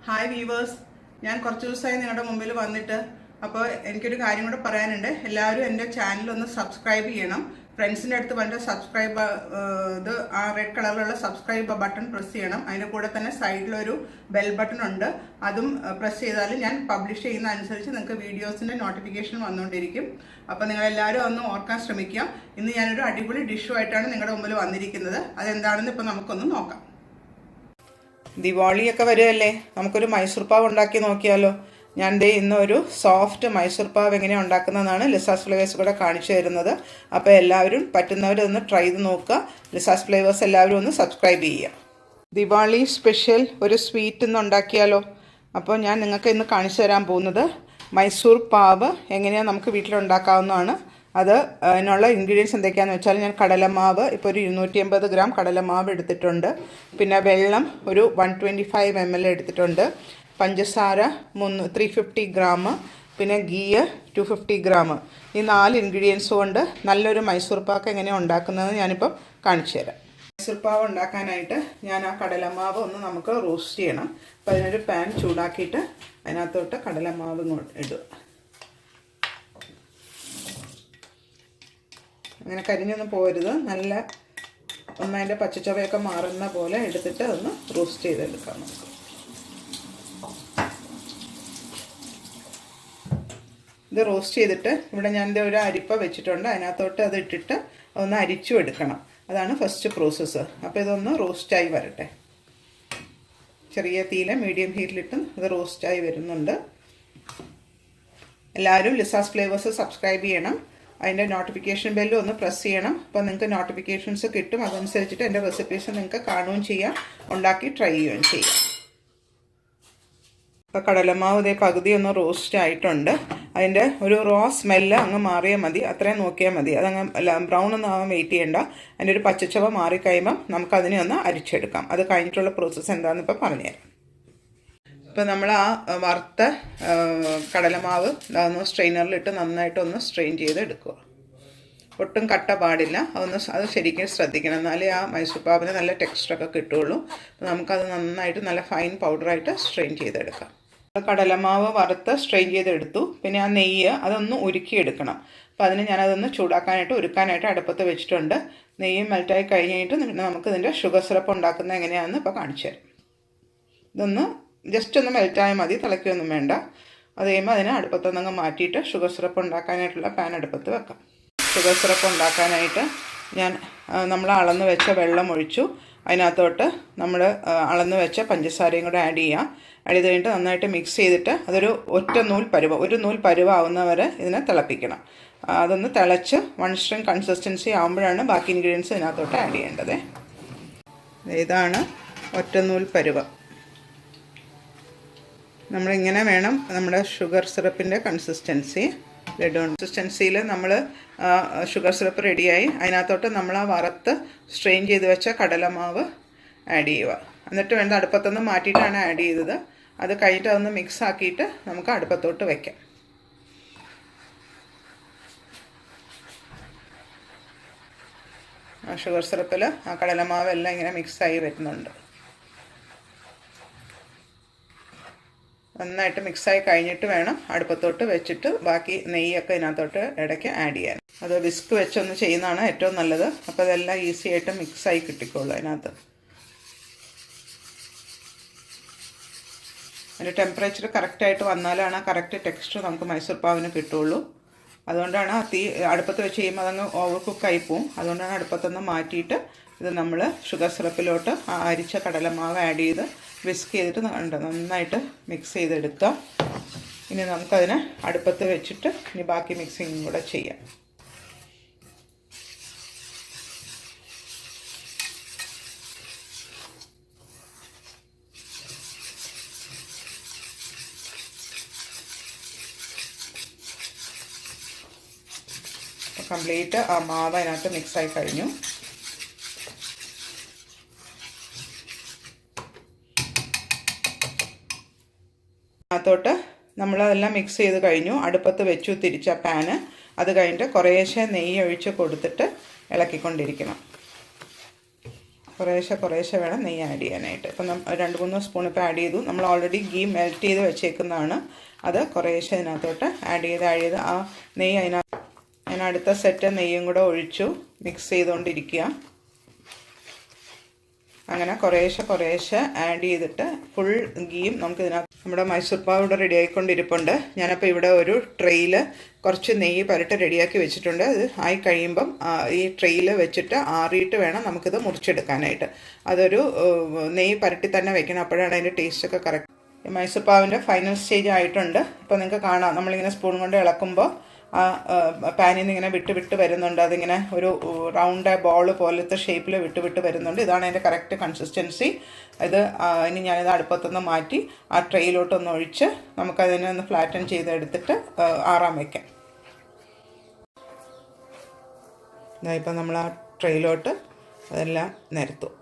Hi weavers, ഞാൻ കുറച്ച് ദിവസമായി നിങ്ങളുടെ മുമ്പിൽ വന്നിട്ട് അപ്പോൾ എനിക്കൊരു കാര്യം കൂടെ പറയാനുണ്ട്. എല്ലാവരും എൻ്റെ ചാനൽ ഒന്ന് സബ്സ്ക്രൈബ് ചെയ്യണം. ഫ്രണ്ട്സിൻ്റെ അടുത്ത് വന്നിട്ട് സബ്സ്ക്രൈബ് ഇത് ആ റെഡ് കളറിലുള്ള സബ്സ്ക്രൈബ് ബട്ടൺ പ്രസ് ചെയ്യണം. അതിൻ്റെ കൂടെ തന്നെ സൈഡിലൊരു ബെൽ ബട്ടൺ ഉണ്ട്, അതും പ്രസ് ചെയ്താൽ ഞാൻ പബ്ലിഷ് ചെയ്യുന്ന അനുസരിച്ച് നിങ്ങൾക്ക് വീഡിയോസിൻ്റെ നോട്ടിഫിക്കേഷൻ വന്നുകൊണ്ടിരിക്കും. അപ്പോൾ നിങ്ങളെല്ലാവരും ഒന്ന് ഓർക്കാൻ ശ്രമിക്കുക. ഇന്ന് ഞാനൊരു അടിപൊളി ഡിഷുമായിട്ടാണ് നിങ്ങളുടെ മുമ്പിൽ വന്നിരിക്കുന്നത്. അതെന്താണെന്ന് ഇപ്പോൾ നമുക്കൊന്ന് നോക്കാം. ദിവാളിയൊക്കെ വരുമല്ലേ, നമുക്കൊരു മൈസൂർ പാവ് ഉണ്ടാക്കി നോക്കിയാലോ. ഞാൻ ഇന്നൊരു സോഫ്റ്റ് മൈസൂർ പാവ് എങ്ങനെയാണ് ഉണ്ടാക്കുന്നതെന്നാണ് ലിസാസ് ഫ്ലേവേഴ്സ് കൂടെ കാണിച്ചു തരുന്നത്. അപ്പോൾ എല്ലാവരും പറ്റുന്നവരൊന്ന് ട്രൈ ചെയ്ത് നോക്കുക. ലിസാസ് ഫ്ലേവേഴ്സ് എല്ലാവരും ഒന്ന് സബ്സ്ക്രൈബ് ചെയ്യുക. ദിവാളി സ്പെഷ്യൽ ഒരു സ്വീറ്റ് ഇന്ന് ഉണ്ടാക്കിയാലോ. അപ്പോൾ ഞാൻ നിങ്ങൾക്ക് ഇന്ന് കാണിച്ചു തരാൻ പോകുന്നത് മൈസൂർ പാവ് എങ്ങനെയാണ് നമുക്ക് വീട്ടിലുണ്ടാക്കാവുന്നതാണ്. അത് അതിനുള്ള ഇൻഗ്രീഡിയൻസ് എന്തൊക്കെയാണെന്ന് വെച്ചാൽ, ഞാൻ കടലമാവ് ഇപ്പോൾ ഒരു 250 ഗ്രാം കടലമാവ് എടുത്തിട്ടുണ്ട്. പിന്നെ വെള്ളം ഒരു 125 ml എടുത്തിട്ടുണ്ട്. പഞ്ചസാര 350 ഗ്രാം, പിന്നെ ഗീ 250 ഗ്രാം. ഈ 4 ഇൻഗ്രീഡിയൻസ് കൊണ്ട് നല്ലൊരു മൈസൂർ പാക്ക് എങ്ങനെയാണ് ഉണ്ടാക്കുന്നതെന്ന് ഞാനിപ്പം കാണിച്ചു തരാം. മൈസൂർ പാവ് ഉണ്ടാക്കാനായിട്ട് ഞാൻ ആ കടലമാവ് ഒന്ന് നമുക്ക് റോസ്റ്റ് ചെയ്യണം. അപ്പോൾ അതിനൊരു പാൻ ചൂടാക്കിയിട്ട് അതിനകത്തോട്ട് കടലമാവ് ഇങ്ങോട്ട് ഇടുക. അങ്ങനെ കരിഞ്ഞൊന്നും പോരുത്, നല്ല ഒന്നതിൻ്റെ പച്ചച്ചവയൊക്കെ മാറുന്ന പോലെ എടുത്തിട്ട് അതൊന്ന് റോസ്റ്റ് ചെയ്തെടുക്കാം നമുക്ക്. ഇത് റോസ്റ്റ് ചെയ്തിട്ട് ഇവിടെ ഞാൻ ഒരു അരിപ്പ വെച്ചിട്ടുണ്ട്, അതിനകത്തോട്ട് അത് ഇട്ടിട്ട് ഒന്ന് അരിച്ചു എടുക്കണം. അതാണ് ഫസ്റ്റ് പ്രോസസ്സ്. അപ്പോൾ ഇതൊന്ന് റോസ്റ്റായി വരട്ടെ. ചെറിയ തീയിൽ മീഡിയം ഹീറ്റിലിട്ട് ഇത് റോസ്റ്റായി വരുന്നുണ്ട്. എല്ലാവരും ലിസാസ് ഫ്ലേവേഴ്സ് സബ്സ്ക്രൈബ് ചെയ്യണം. അതിൻ്റെ നോട്ടിഫിക്കേഷൻ ബെല്ലും ഒന്ന് പ്രസ് ചെയ്യണം. അപ്പോൾ നിങ്ങൾക്ക് നോട്ടിഫിക്കേഷൻസ് കിട്ടും. അതനുസരിച്ചിട്ട് എൻ്റെ റെസിപ്പീസ് നിങ്ങൾക്ക് കാണുകയും ചെയ്യാം, ഉണ്ടാക്കി ട്രൈ ചെയ്യുകയും ചെയ്യാം. ഇപ്പോൾ കടലമാവ് ഇതേ പകുതി ഒന്ന് റോസ്റ്റ് ആയിട്ടുണ്ട്. അതിൻ്റെ ഒരു റോ സ്മെല്ല് അങ്ങ് മാറിയാൽ മതി, അത്രയും നോക്കിയാൽ മതി. അതങ്ങ് ബ്രൗൺ ഒന്നും ആവാൻ വെയിറ്റ് ചെയ്യേണ്ട. അതിൻ്റെ ഒരു പച്ചച്ചവ മാറിക്കഴിയുമ്പം നമുക്കതിനെ ഒന്ന് അരിച്ചെടുക്കാം. അത് കഴിഞ്ഞിട്ടുള്ള പ്രോസസ്സ് എന്താണെന്ന് ഇപ്പോൾ പറഞ്ഞുതരാം. ഇപ്പോൾ നമ്മൾ ആ വറുത്ത കടലമാവ് ഒന്ന് സ്ട്രെയിനറിലിട്ട് നന്നായിട്ടൊന്ന് സ്ട്രെയിൻ ചെയ്ത് എടുക്കുക. ഒട്ടും കട്ട പാടില്ല. അത് ശരിക്കും ശ്രദ്ധിക്കണം, എന്നാലേ ആ മൈസൂർ പാവിന് നല്ല ടെക്സ്ചറൊക്കെ കിട്ടുകയുള്ളൂ. നമുക്കത് നന്നായിട്ട് നല്ല ഫൈൻ പൗഡറായിട്ട് സ്ട്രെയിൻ ചെയ്തെടുക്കാം. കടലമാവ് വറുത്ത് സ്ട്രെയിൻ ചെയ്തെടുത്തു. പിന്നെ ആ നെയ്യ് അതൊന്ന് ഉരുക്കിയെടുക്കണം. അപ്പോൾ അതിന് ഞാനതൊന്ന് ഉരുക്കാനായിട്ട് അടുപ്പത്ത് വെച്ചിട്ടുണ്ട്. നെയ്യ് മെൽറ്റായി കഴിഞ്ഞിട്ട് നമുക്ക് ഇതിൻ്റെ ഷുഗർ സിറപ്പ് ഉണ്ടാക്കുന്നത് എങ്ങനെയാണെന്ന് ഇപ്പോൾ കാണിച്ചു തരാം. ഇതൊന്ന് ജസ്റ്റ് ഒന്ന് മെൽറ്റായാൽ മതി, തിളയ്ക്കൊന്നും വേണ്ട. അത് കഴിയുമ്പോൾ അതിനെ അടുപ്പത്തൊന്നങ്ങ് മാറ്റിയിട്ട് ഷുഗർ സിറപ്പ് ഉണ്ടാക്കാനായിട്ടുള്ള പാൻ അടുപ്പത്ത് വെക്കാം. ഷുഗർ സിറപ്പ് ഉണ്ടാക്കാനായിട്ട് നമ്മൾ അളന്ന് വെച്ച വെള്ളം ഒഴിച്ചു. അതിനകത്തോട്ട് നമ്മൾ അളന്ന് വെച്ച പഞ്ചസാരയും കൂടെ ആഡ് ചെയ്യാം. ആഡ് ചെയ്ത് കഴിഞ്ഞിട്ട് നന്നായിട്ട് മിക്സ് ചെയ്തിട്ട് അതൊരു ഒരു നൂൽ പരുവാവുന്നവരെ ഇതിനെ തിളപ്പിക്കണം. അതൊന്ന് തിളച്ച് 1 സ്ട്രിങ് കൺസിസ്റ്റൻസി ആകുമ്പോഴാണ് ബാക്കി ഇൻഗ്രീഡിയൻസ് ഇതിനകത്തോട്ട് ആഡ് ചെയ്യേണ്ടത്. ഇതാണ് ഒറ്റനൂൽ പരുവം. നമ്മളിങ്ങനെ വേണം നമ്മുടെ ഷുഗർ സിറപ്പിൻ്റെ കൺസിസ്റ്റൻസി. ലഡു കൺസിസ്റ്റൻസിയിൽ നമ്മൾ ഷുഗർ സിറപ്പ് റെഡിയായി. അതിനകത്തോട്ട് നമ്മൾ ആ വറുത്ത് സ്ട്രെയിൻ ചെയ്ത് വെച്ച കടലമാവ് ആഡ് ചെയ്യുക. എന്നിട്ട് വേണ്ട അടുപ്പത്തൊന്ന് മാറ്റിയിട്ടാണ് ആഡ് ചെയ്തത്. അത് കഴിഞ്ഞിട്ട് അതൊന്ന് മിക്സ് ആക്കിയിട്ട് നമുക്ക് അടുപ്പത്തോട്ട് വയ്ക്കാം. ആ ഷുഗർ സിറപ്പിൽ ആ കടലമാവെല്ലാം ഇങ്ങനെ മിക്സായി വരുന്നുണ്ട്. നന്നായിട്ട് മിക്സായി കഴിഞ്ഞിട്ട് വേണം അടുപ്പത്തോട്ട് വെച്ചിട്ട് ബാക്കി നെയ്യൊക്കെ ഇതിനകത്തോട്ട് ഇടയ്ക്ക് ആഡ് ചെയ്യാൻ. അത് വിസ്ക് വെച്ചൊന്ന് ചെയ്യുന്നതാണ് ഏറ്റവും നല്ലത്. അപ്പോൾ അതെല്ലാം ഈസി ആയിട്ട് മിക്സായി കിട്ടിക്കോളൂ അതിനകത്ത്. അതിൻ്റെ ടെമ്പറേച്ചർ കറക്റ്റായിട്ട് വന്നാലാണ് ആ കറക്റ്റ് ടെക്സ്ചർ നമുക്ക് മൈസൂർ പാവിന് കിട്ടുള്ളൂ. അതുകൊണ്ടാണ് അടുപ്പത്ത് വെച്ച് ചെയ്യുമ്പോൾ അതങ്ങ് ഓവർ കുക്കായി പോവും. അതുകൊണ്ടാണ് അടുപ്പത്തൊന്ന് മാറ്റിയിട്ട് ഇത് നമ്മൾ ഷുഗർ സിറപ്പിലോട്ട് ആ അരിച്ച കടലമാവ് ആഡ് ചെയ്ത് വിസ്ക് ചെയ്തിട്ട് നന്നായിട്ട് മിക്സ് ചെയ്തെടുക്കുക. ഇനി നമുക്കതിനെ അടുപ്പത്ത് വെച്ചിട്ട് ഇനി ബാക്കി മിക്സിങ്ങും കൂടെ ചെയ്യാം. കംപ്ലീറ്റ് ആ മാവ് അതിനകത്ത് മിക്സായി കഴിഞ്ഞു. അതിനകത്തോട്ട് നമ്മളതെല്ലാം മിക്സ് ചെയ്ത് കഴിഞ്ഞു. അടുപ്പത്ത് വെച്ചു തിരിച്ച പാന്. അത് കഴിഞ്ഞിട്ട് കുറേശ്ശെ നെയ്യ് ഒഴിച്ച് കൊടുത്തിട്ട് ഇളക്കിക്കൊണ്ടിരിക്കണം. കുറേശ്ശെ വേണം നെയ്യ് ആഡ് ചെയ്യാനായിട്ട്. ഇപ്പം 2-3 സ്പൂൺ ഇപ്പോൾ ആഡ് ചെയ്തു. നമ്മൾ ഓൾറെഡി ഗീ മെൽറ്റ് ചെയ്ത് വെച്ചേക്കുന്നതാണ്. അത് കുറേശ്ശെ അതിനകത്തോട്ട് ആഡ് ചെയ്ത് ആ നെയ്യ് അതിനടുത്ത സെറ്റ് നെയ്യും കൂടെ ഒഴിച്ചു മിക്സ് ചെയ്തുകൊണ്ടിരിക്കുക. അങ്ങനെ കുറേശ്ശെ ആഡ് ചെയ്തിട്ട് ഫുൾ ഗീയും നമുക്കിതിനകത്ത് നമ്മുടെ മൈസൂർ പാവ് ഇവിടെ റെഡി ആയിക്കൊണ്ടിരിപ്പുണ്ട്. ഞാനപ്പോൾ ഇവിടെ ഒരു ട്രെയിൽ കുറച്ച് നെയ്യ് പരട്ട് റെഡിയാക്കി വെച്ചിട്ടുണ്ട്. അത് ആയി കഴിയുമ്പം ഈ ട്രെയിൽ വെച്ചിട്ട് ആറിയിട്ട് വേണം നമുക്കിത് മുറിച്ചെടുക്കാനായിട്ട്. അതൊരു നെയ്യ് പരട്ടി തന്നെ വെക്കണം, അപ്പോഴാണ് അതിൻ്റെ ടേസ്റ്റൊക്കെ കറക്റ്റ്. മൈസൂർ പാവിൻ്റെ ഫൈനൽ സ്റ്റേജ് ആയിട്ടുണ്ട്. ഇപ്പോൾ നിങ്ങൾക്ക് കാണാം, നമ്മളിങ്ങനെ സ്പൂൺ കൊണ്ട് ഇളക്കുമ്പോൾ ആ പാനിൽ നിന്ന് ഇങ്ങനെ വിട്ട് വരുന്നുണ്ട്. അതിങ്ങനെ ഒരു റൗണ്ട് ബോൾ പോലത്തെ ഷേപ്പിൽ വിട്ട് വരുന്നുണ്ട്. ഇതാണ് അതിൻ്റെ കറക്റ്റ് കൺസിസ്റ്റൻസി. ഇത് ഇനി ഞാനിത് അടുപ്പത്തുനിന്ന് മാറ്റി ആ ട്രെയിലോട്ടൊന്ന് ഒഴിച്ച് നമുക്കതിനെ ഒന്ന് ഫ്ലാറ്റൻ ചെയ്തെടുത്തിട്ട് ആറാൻ വയ്ക്കാം. ഇപ്പം നമ്മൾ ആ ട്രെയിലോട്ട് അതെല്ലാം നിരത്തും.